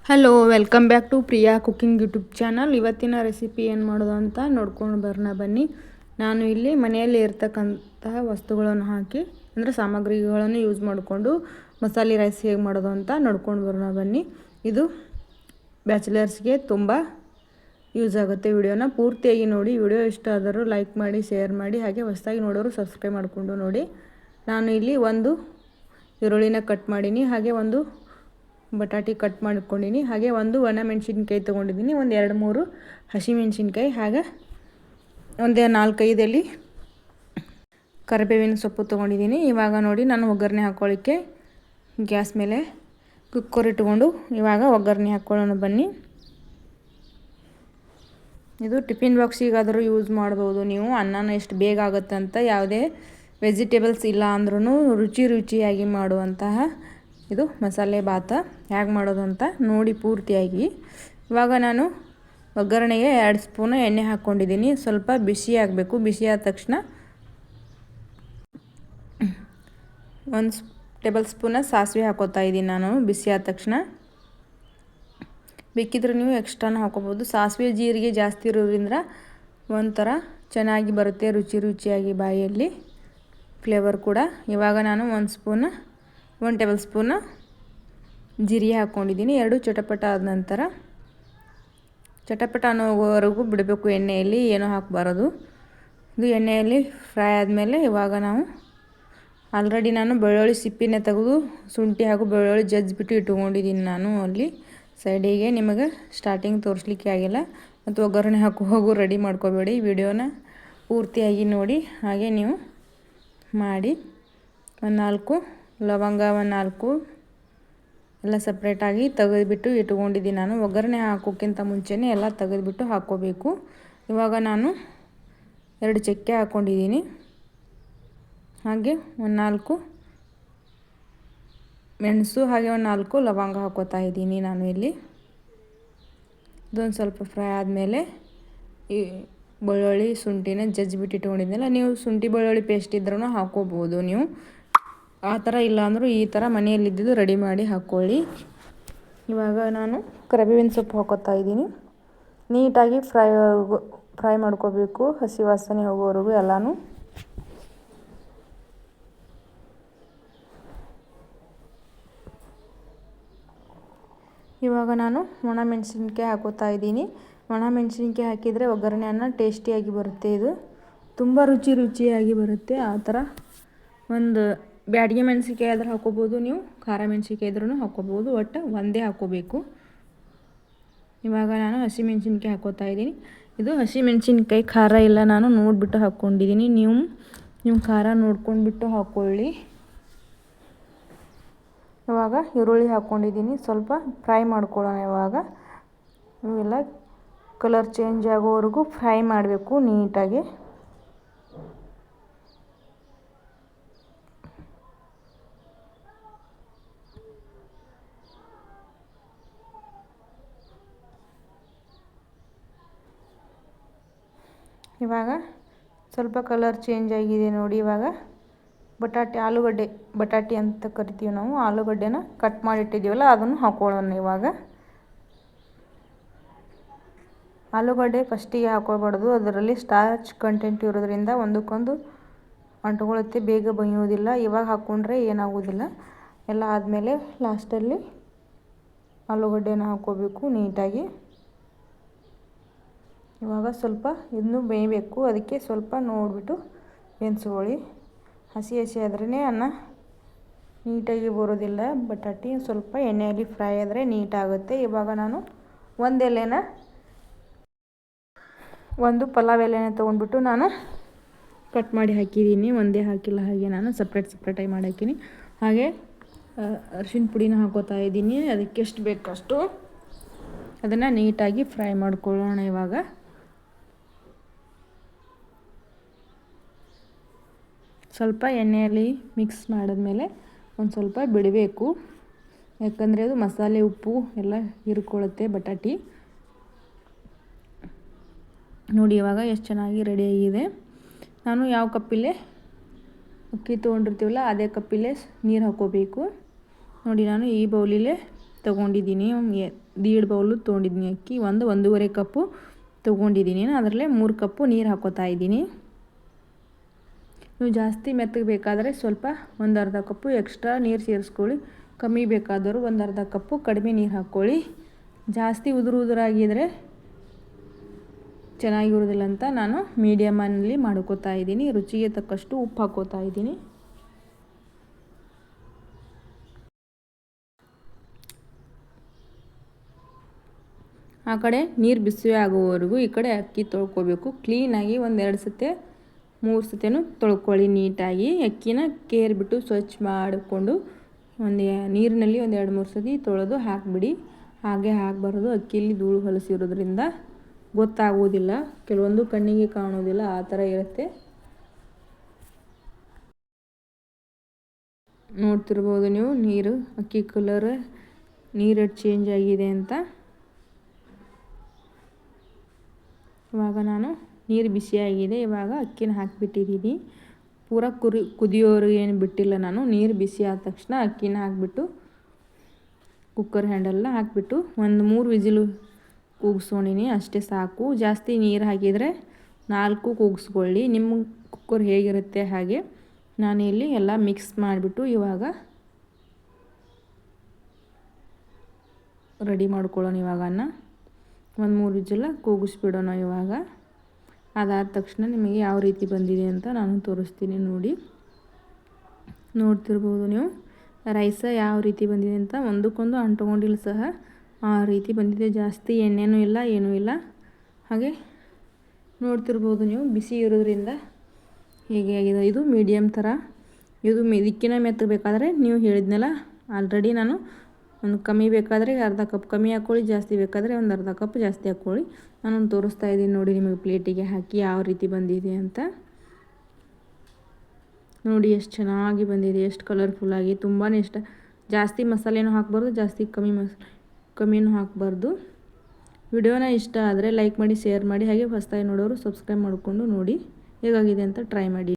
Hello, welcome back to Priya cooking YouTube channel. ಇವತ್ತಿನ recipe ಏನು ಮಾಡೋದು ಅಂತ ನೋಡ್ಕೊಂಡು ಬರೋಣ ಬನ್ನಿ. ನಾನು ಇಲ್ಲಿ ಮನೆಯಲ್ಲಿ ಇರ್ತಕ್ಕಂತಹ ವಸ್ತುಗಳನ್ನು ಹಾಕಿ ಅಂದರೆ ಸಾಮಗ್ರಿಗಳನ್ನು ಯೂಸ್ ಮಾಡಿಕೊಂಡು ಮಸಾಲೆ ರೈಸ್ ಹೇಗೆ ಮಾಡೋದು ಅಂತ ನೋಡ್ಕೊಂಡು ಬರೋಣ ಬನ್ನಿ. ಇದು ಬ್ಯಾಚುಲರ್ಸ್ಗೆ ತುಂಬ ಯೂಸ್ ಆಗುತ್ತೆ. ವಿಡಿಯೋನ ಪೂರ್ತಿಯಾಗಿ ನೋಡಿ. ವಿಡಿಯೋ ಇಷ್ಟ ಆದರೂ ಲೈಕ್ ಮಾಡಿ, ಶೇರ್ ಮಾಡಿ, ಹಾಗೆ ಹೊಸದಾಗಿ ನೋಡೋರು ಸಬ್ಸ್ಕ್ರೈಬ್ ಮಾಡಿಕೊಂಡು ನೋಡಿ. ನಾನು ಇಲ್ಲಿ ಒಂದು ಈರುಳ್ಳಿನ ಕಟ್ ಮಾಡೀನಿ, ಹಾಗೆ ಒಂದು ಬಟಾಟಿ ಕಟ್ ಮಾಡ್ಕೊಂಡಿನಿ, ಹಾಗೆ ಒಂದು ಒಣಮೆಣಸಿನ್ಕಾಯಿ ತೊಗೊಂಡಿದ್ದೀನಿ, ಒಂದು 2-3 ಹಸಿಮೆಣಸಿನ್ಕಾಯಿ, ಹಾಗೆ ಒಂದು 4-5 ಕರಿಬೇವಿನ ಸೊಪ್ಪು ತೊಗೊಂಡಿದ್ದೀನಿ. ಇವಾಗ ನೋಡಿ ನಾನು ಒಗ್ಗರಣೆ ಹಾಕ್ಕೊಳ್ಳಿಕ್ಕೆ ಗ್ಯಾಸ್ ಮೇಲೆ ಕುಕ್ಕರ್ ಇಟ್ಕೊಂಡು ಇವಾಗ ಒಗ್ಗರಣೆ ಹಾಕ್ಕೊಳ್ಳೋಣ ಬನ್ನಿ. ಇದು ಟಿಫಿನ್ ಬಾಕ್ಸಿಗಾದರೂ ಯೂಸ್ ಮಾಡ್ಬೋದು ನೀವು. ಅನ್ನನ ಎಷ್ಟು ಬೇಗ ಆಗುತ್ತೆ ಅಂತ, ಯಾವುದೇ ವೆಜಿಟೇಬಲ್ಸ್ ಇಲ್ಲ ಅಂದ್ರೂ ರುಚಿಯಾಗಿ ಮಾಡುವಂತಹ ಇದು ಮಸಾಲೆ ಭಾತ ಹೇಗೆ ಮಾಡೋದು ಅಂತ ನೋಡಿ ಪೂರ್ತಿಯಾಗಿ. ಇವಾಗ ನಾನು ಒಗ್ಗರಣೆಗೆ 2 ಸ್ಪೂನ್ ಎಣ್ಣೆ ಹಾಕ್ಕೊಂಡಿದ್ದೀನಿ. ಸ್ವಲ್ಪ ಬಿಸಿ ಆಗಬೇಕು. ಬಿಸಿ ಆದ ತಕ್ಷಣ 1 ಟೇಬಲ್ ಸ್ಪೂನ್ ಸಾಸಿವೆ ಹಾಕೋತಾ ಇದ್ದೀನಿ ನಾನು. ಬಿಸಿ ಆದ ತಕ್ಷಣ ಬೇಕಿದ್ರೆ ನೀವು ಎಕ್ಸ್ಟ್ರಾನ ಹಾಕೋಬೋದು. ಸಾಸಿವೆ ಜೀರಿಗೆ ಜಾಸ್ತಿ ಇರೋದ್ರಿಂದ ಒಂಥರ ಚೆನ್ನಾಗಿ ಬರುತ್ತೆ, ರುಚಿಯಾಗಿ ಬಾಯಲ್ಲಿ ಫ್ಲೇವರ್ ಕೂಡ. ಇವಾಗ ನಾನು 1 ಟೇಬಲ್ ಸ್ಪೂನ್ ಜೀರಿಗೆ ಹಾಕ್ಕೊಂಡಿದ್ದೀನಿ. 2 ಚಟಪಟ ಆದ ನಂತರ ಚಟಪಟ ಅನ್ನೋವರೆಗೂ ಬಿಡಬೇಕು ಎಣ್ಣೆಯಲ್ಲಿ, ಏನೂ ಹಾಕಬಾರದು. ಇದು ಎಣ್ಣೆಯಲ್ಲಿ ಫ್ರೈ ಆದಮೇಲೆ ಇವಾಗ ನಾವು ಆಲ್ರೆಡಿ ನಾನು ಬೆಳ್ಳುಳ್ಳಿ ಸಿಪ್ಪಿನ ತೆಗೆದು ಶುಂಠಿ ಹಾಗೂ ಬೆಳ್ಳುಳ್ಳಿ ಜಜ್ಜಿಬಿಟ್ಟು ಇಟ್ಕೊಂಡಿದ್ದೀನಿ ನಾನು ಅಲ್ಲಿ ಸೈಡಿಗೆ. ನಿಮಗೆ ಸ್ಟಾರ್ಟಿಂಗ್ ತೋರಿಸ್ಲಿಕ್ಕೆ ಆಗಿಲ್ಲ, ಮತ್ತು ಒಗ್ಗರಣೆ ಹಾಕುವಾಗೂ ರೆಡಿ ಮಾಡ್ಕೋಬೇಡಿ. ವಿಡಿಯೋನ ಪೂರ್ತಿಯಾಗಿ ನೋಡಿ, ಹಾಗೆ ನೀವು ಮಾಡಿ. 4 ಲವಂಗ, 4 ಎಲ್ಲ ಸಪ್ರೇಟಾಗಿ ತೆಗೆದುಬಿಟ್ಟು ಇಟ್ಕೊಂಡಿದ್ದೀನಿ ನಾನು. ಒಗ್ಗರಣೆ ಹಾಕೋಕ್ಕಿಂತ ಮುಂಚೆನೇ ಎಲ್ಲ ತೆಗೆದುಬಿಟ್ಟು ಹಾಕ್ಕೋಬೇಕು. ಇವಾಗ ನಾನು 2 ಚಕ್ಕೆ ಹಾಕ್ಕೊಂಡಿದ್ದೀನಿ, ಹಾಗೆ 4 ಮೆಣಸು, ಹಾಗೆ 4 ಲವಂಗ ಹಾಕೋತಾ ಇದ್ದೀನಿ ನಾನು ಇಲ್ಲಿ. ಇದೊಂದು ಸ್ವಲ್ಪ ಫ್ರೈ ಆದಮೇಲೆ ಈ ಬೆಳ್ಳುಳ್ಳಿ ಶುಂಠಿನ ಜಜ್ಜಿಬಿಟ್ಟು ಇಟ್ಕೊಂಡಿದ್ದೆನಲ್ಲ, ನೀವು ಶುಂಠಿ ಬೆಳ್ಳುಳ್ಳಿ ಪೇಸ್ಟ್ ಇದ್ರೂ ಹಾಕ್ಕೋಬೋದು ನೀವು. ಆ ಥರ ಇಲ್ಲಾಂದರೂ ಈ ಥರ ಮನೆಯಲ್ಲಿದ್ದಿದ್ದು ರೆಡಿ ಮಾಡಿ ಇವಾಗ ನಾನು ಕರಿಬೇವಿನ ಸೊಪ್ಪು ಹಾಕೋತಾ ಇದ್ದೀನಿ. ನೀಟಾಗಿ ಫ್ರೈ ಮಾಡ್ಕೋಬೇಕು, ಹಸಿ ವಾಸನೆ ಹೋಗೋವರೆಗೂ ಎಲ್ಲನೂ. ಇವಾಗ ನಾನು ಒಣಮೆಣಸಿನ್ಕಾಯಿ ಹಾಕೋತಾ ಇದ್ದೀನಿ. ಒಣಮೆಣಸಿನ್ಕಾಯಿ ಹಾಕಿದರೆ ಒಗ್ಗರಣೆ ಅನ್ನ ಟೇಸ್ಟಿಯಾಗಿ ಬರುತ್ತೆ. ಇದು ತುಂಬ ರುಚಿಯಾಗಿ ಬರುತ್ತೆ. ಆ ಥರ ಒಂದು ಬ್ಯಾಡಗಿ ಮೆಣಸಿನ್ಕಾಯಿ ಆದ್ರೆ ಹಾಕೋಬೋದು ನೀವು, ಖಾರ ಮೆಣಸಿನ್ಕಾಯಿ ಇದ್ರೂ ಹಾಕೋಬೋದು, ಒಟ್ಟು ಒಂದೇ ಹಾಕೋಬೇಕು. ಇವಾಗ ನಾನು ಹಸಿಮೆಣಸಿನ್ಕಾಯಿ ಹಾಕೋತಾ ಇದ್ದೀನಿ. ಇದು ಹಸಿಮೆಣಸಿನ್ಕಾಯಿ ಖಾರ ಇಲ್ಲ, ನಾನು ನೋಡಿಬಿಟ್ಟು ಹಾಕ್ಕೊಂಡಿದ್ದೀನಿ. ನೀವು ಖಾರ ನೋಡ್ಕೊಂಡ್ಬಿಟ್ಟು ಹಾಕ್ಕೊಳ್ಳಿ. ಇವಾಗ ಈರುಳ್ಳಿ ಹಾಕ್ಕೊಂಡಿದ್ದೀನಿ, ಸ್ವಲ್ಪ ಫ್ರೈ ಮಾಡ್ಕೊಳ್ಳೋಣ. ಇವಾಗ ಇವೆಲ್ಲ ಕಲರ್ ಚೇಂಜ್ ಆಗೋವರೆಗೂ ಫ್ರೈ ಮಾಡಬೇಕು ನೀಟಾಗಿ. ಇವಾಗ ಸ್ವಲ್ಪ ಕಲರ್ ಚೇಂಜ್ ಆಗಿದೆ ನೋಡಿ. ಇವಾಗ ಆಲೂಗಡ್ಡೆ ಬಟಾಟಿ ಅಂತ ಕರಿತೀವಿ ನಾವು, ಆಲೂಗಡ್ಡೆನ ಕಟ್ ಮಾಡಿಟ್ಟಿದ್ದೀವಲ್ಲ ಅದನ್ನು ಹಾಕ್ಕೊಳ್ಳೋಣ. ಇವಾಗ ಆಲೂಗಡ್ಡೆ ಫಸ್ಟಿಗೆ ಹಾಕೋಬಾರ್ದು, ಅದರಲ್ಲಿ ಸ್ಟಾರ್ಚ್ ಕಂಟೆಂಟ್ ಇರೋದ್ರಿಂದ ಒಂದಕ್ಕೊಂದು ಅಂಟ್ಕೊಳ್ಳುತ್ತೆ, ಬೇಗ ಬೇಯೋದಿಲ್ಲ. ಇವಾಗ ಹಾಕ್ಕೊಂಡ್ರೆ ಏನಾಗೋದಿಲ್ಲ. ಎಲ್ಲ ಆದಮೇಲೆ ಲಾಸ್ಟಲ್ಲಿ ಆಲೂಗಡ್ಡೆನ ಹಾಕ್ಕೋಬೇಕು ನೀಟಾಗಿ. ಇವಾಗ ಸ್ವಲ್ಪ ಇನ್ನೂ ಬೇಯಬೇಕು, ಅದಕ್ಕೆ ಸ್ವಲ್ಪ ನೋಡಿಬಿಟ್ಟು ಬೇಯಿಸ್ಕೊಳ್ಳಿ. ಹಸಿ ಆದ್ರೇ ಅನ್ನ ನೀಟಾಗಿ ಬರೋದಿಲ್ಲ. ಬಟಾಟಿ ಸ್ವಲ್ಪ ಎಣ್ಣೆಯಲ್ಲಿ ಫ್ರೈ ಆದರೆ ನೀಟಾಗುತ್ತೆ. ಇವಾಗ ನಾನು ಒಂದು ಪಲಾವ್ ಎಲೆನ ತೊಗೊಂಡ್ಬಿಟ್ಟು ನಾನು ಕಟ್ ಮಾಡಿ ಹಾಕಿದ್ದೀನಿ. ಒಂದೇ ಹಾಕಿಲ್ಲ, ಹಾಗೆ ನಾನು ಸಪ್ರೇಟಾಗಿ ಮಾಡಿ ಹಾಕೀನಿ. ಹಾಗೆ ಅರಿಶಿನ ಪುಡಿನ ಹಾಕೋತಾ ಇದ್ದೀನಿ, ಅದಕ್ಕೆ ಎಷ್ಟು ಬೇಕಷ್ಟು ಅದನ್ನು ನೀಟಾಗಿ ಫ್ರೈ ಮಾಡ್ಕೊಳ್ಳೋಣ. ಇವಾಗ ಸ್ವಲ್ಪ ಎಣ್ಣೆಯಲ್ಲಿ ಮಿಕ್ಸ್ ಮಾಡಿದ್ಮೇಲೆ ಒಂದು ಸ್ವಲ್ಪ ಬಿಡಬೇಕು, ಯಾಕಂದರೆ ಅದು ಮಸಾಲೆ ಉಪ್ಪು ಎಲ್ಲ ಹೀರ್ಕೊಳ್ಳುತ್ತೆ ಬಟಾಟಿ. ನೋಡಿ ಇವಾಗ ಎಷ್ಟು ಚೆನ್ನಾಗಿ ರೆಡಿಯಾಗಿದೆ. ನಾನು ಯಾವ ಕಪ್ಪಿಲೆ ಅಕ್ಕಿ ತೊಗೊಂಡಿರ್ತೀವಲ್ಲ ಅದೇ ಕಪ್ಪಿಲೆ ನೀರು ಹಾಕ್ಕೋಬೇಕು. ನೋಡಿ ನಾನು ಈ ಬೌಲಿಲೆ ತೊಗೊಂಡಿದ್ದೀನಿ. 1.5 ಬೌಲು ತೊಗೊಂಡಿದ್ದೀನಿ ಅಕ್ಕಿ. 1.5 ಕಪ್ಪು ತೊಗೊಂಡಿದ್ದೀನಿ. ಅದರಲ್ಲೇ 3 ಕಪ್ಪು ನೀರು ಹಾಕೋತಾ ಇದ್ದೀನಿ. ನೀವು ಜಾಸ್ತಿ ಮೆತ್ತಗೆ ಬೇಕಾದರೆ ಸ್ವಲ್ಪ 1/2 ಕಪ್ಪು ಎಕ್ಸ್ಟ್ರಾ ನೀರು ಸೇರಿಸ್ಕೊಳ್ಳಿ. ಕಮ್ಮಿ ಬೇಕಾದರೂ 1/2 ಕಪ್ಪು ಕಡಿಮೆ ನೀರು ಹಾಕ್ಕೊಳ್ಳಿ. ಜಾಸ್ತಿ ಉದುರಾಗಿದ್ದರೆ ಚೆನ್ನಾಗಿರೋದಿಲ್ಲ ಅಂತ ನಾನು ಮೀಡಿಯಮಲ್ಲಿ ಮಾಡ್ಕೋತಾ ಇದ್ದೀನಿ. ರುಚಿಗೆ ತಕ್ಕಷ್ಟು ಉಪ್ಪು ಹಾಕೋತಾ ಇದ್ದೀನಿ. ಆ ಕಡೆ ನೀರು ಬಿಸಿ ಆಗೋವರೆಗೂ ಈ ಕಡೆ ಅಕ್ಕಿ ತೊಳ್ಕೊಬೇಕು. ಕ್ಲೀನಾಗಿ 1-2 ಸತಿ 3 ಸತಿನೂ ತೊಳ್ಕೊಳ್ಳಿ ನೀಟಾಗಿ. ಅಕ್ಕಿನ ಕೇರ್ಬಿಟ್ಟು ಸ್ವಚ್ಛ ಮಾಡಿಕೊಂಡು ನೀರಿನಲ್ಲಿ 1-2-3 ಸತಿ ತೊಳೆದು ಹಾಕಿಬಿಡಿ. ಹಾಗೆ ಹಾಕಬಾರ್ದು. ಅಕ್ಕಿಯಲ್ಲಿ ಧೂಳು ಹೊಲಸಿರೋದ್ರಿಂದ ಗೊತ್ತಾಗೋದಿಲ್ಲ, ಕೆಲವೊಂದು ಕಣ್ಣಿಗೆ ಕಾಣೋದಿಲ್ಲ, ಆ ಥರ ಇರುತ್ತೆ. ನೋಡ್ತಿರ್ಬೋದು ನೀವು ನೀರು ಅಕ್ಕಿ ಕಲರ್ ನೀರು ಚೇಂಜ್ ಆಗಿದೆ ಅಂತ. ಇವಾಗ ನಾನು ನೀರು ಬಿಸಿಯಾಗಿದೆ. ಇವಾಗ ಅಕ್ಕಿನ ಹಾಕಿಬಿಟ್ಟಿದ್ದೀನಿ. ಪೂರ ಕುದಿಯೋರಿಗೆ ಏನು ಬಿಟ್ಟಿಲ್ಲ ನಾನು. ನೀರು ಬಿಸಿ ಆದ ತಕ್ಷಣ ಅಕ್ಕಿನ ಹಾಕಿಬಿಟ್ಟು ಕುಕ್ಕರ್ ಹ್ಯಾಂಡಲ್ನ ಹಾಕಿಬಿಟ್ಟು 3 ವಿಜಿಲು ಕೂಗಿಸ್ಕೊಂಡಿನಿ, ಅಷ್ಟೇ ಸಾಕು. ಜಾಸ್ತಿ ನೀರು ಹಾಕಿದರೆ 4 ಕೂಗಿಸ್ಕೊಳ್ಳಿ. ನಿಮ್ಮ ಕುಕ್ಕರ್ ಹೇಗಿರುತ್ತೆ ಹಾಗೆ. ನಾನು ಇಲ್ಲಿ ಎಲ್ಲ ಮಿಕ್ಸ್ ಮಾಡಿಬಿಟ್ಟು ಇವಾಗ ರೆಡಿ ಮಾಡ್ಕೊಳ್ಳೋಣ. ಇವಾಗ 3 ವಿಜಿಲ ಕೂಗಿಸ್ಬಿಡೋಣ ಇವಾಗ. ಅದಾದ ತಕ್ಷಣ ನಿಮಗೆ ಯಾವ ರೀತಿ ಬಂದಿದೆ ಅಂತ ನಾನು ತೋರಿಸ್ತೀನಿ ನೋಡಿ. ನೋಡ್ತಿರ್ಬೋದು ನೀವು ರೈಸ ಯಾವ ರೀತಿ ಬಂದಿದೆ ಅಂತ. ಒಂದಕ್ಕೊಂದು ಅಂಟ್ಕೊಂಡಿಲ್ಲ ಸಹ, ಆ ರೀತಿ ಬಂದಿದೆ. ಜಾಸ್ತಿ ಎಣ್ಣೆನೂ ಇಲ್ಲ, ಏನೂ ಇಲ್ಲ. ಹಾಗೆ ನೋಡ್ತಿರ್ಬೋದು ನೀವು ಬಿಸಿ ಇರೋದ್ರಿಂದ ಹೇಗೆ ಆಗಿದೆ. ಇದು ಮೀಡಿಯಮ್ ಥರ. ಇದು ಇದಕ್ಕಿಂತ ಮೆತ್ತಬೇಕಾದ್ರೆ ನೀವು ಹೇಳಿದ್ನಲ್ಲ ಆಲ್ರೆಡಿ ನಾನು, ಒಂದು ಕಮ್ಮಿ ಬೇಕಾದರೆ 1/2 ಕಪ್ ಕಮ್ಮಿ ಹಾಕ್ಕೊಳ್ಳಿ, ಜಾಸ್ತಿ ಬೇಕಾದರೆ 1/2 ಕಪ್ ಜಾಸ್ತಿ ಹಾಕ್ಕೊಳ್ಳಿ. ನಾನು ತೋರಿಸ್ತಾ ಇದ್ದೀನಿ ನೋಡಿ ನಿಮಗೆ ಪ್ಲೇಟಿಗೆ ಹಾಕಿ ಯಾವ ರೀತಿ ಬಂದಿದೆ ಅಂತ. ನೋಡಿ ಎಷ್ಟು ಚೆನ್ನಾಗಿ ಬಂದಿದೆ, ಎಷ್ಟು ಕಲರ್ಫುಲ್ಲಾಗಿ. ತುಂಬಾ ಇಷ್ಟ. ಜಾಸ್ತಿ ಮಸಾಲೆನೂ ಹಾಕಬಾರ್ದು, ಜಾಸ್ತಿ ಕಮ್ಮಿನೂ ಹಾಕಬಾರ್ದು. ವಿಡಿಯೋನ ಇಷ್ಟ ಆದರೆ ಲೈಕ್ ಮಾಡಿ, ಶೇರ್ ಮಾಡಿ. ಹಾಗೆ ಹೊಸದಾಗಿ ನೋಡೋರು ಸಬ್ಸ್ಕ್ರೈಬ್ ಮಾಡಿಕೊಂಡು ನೋಡಿ ಹೇಗಾಗಿದೆ ಅಂತ ಟ್ರೈ ಮಾಡಿ.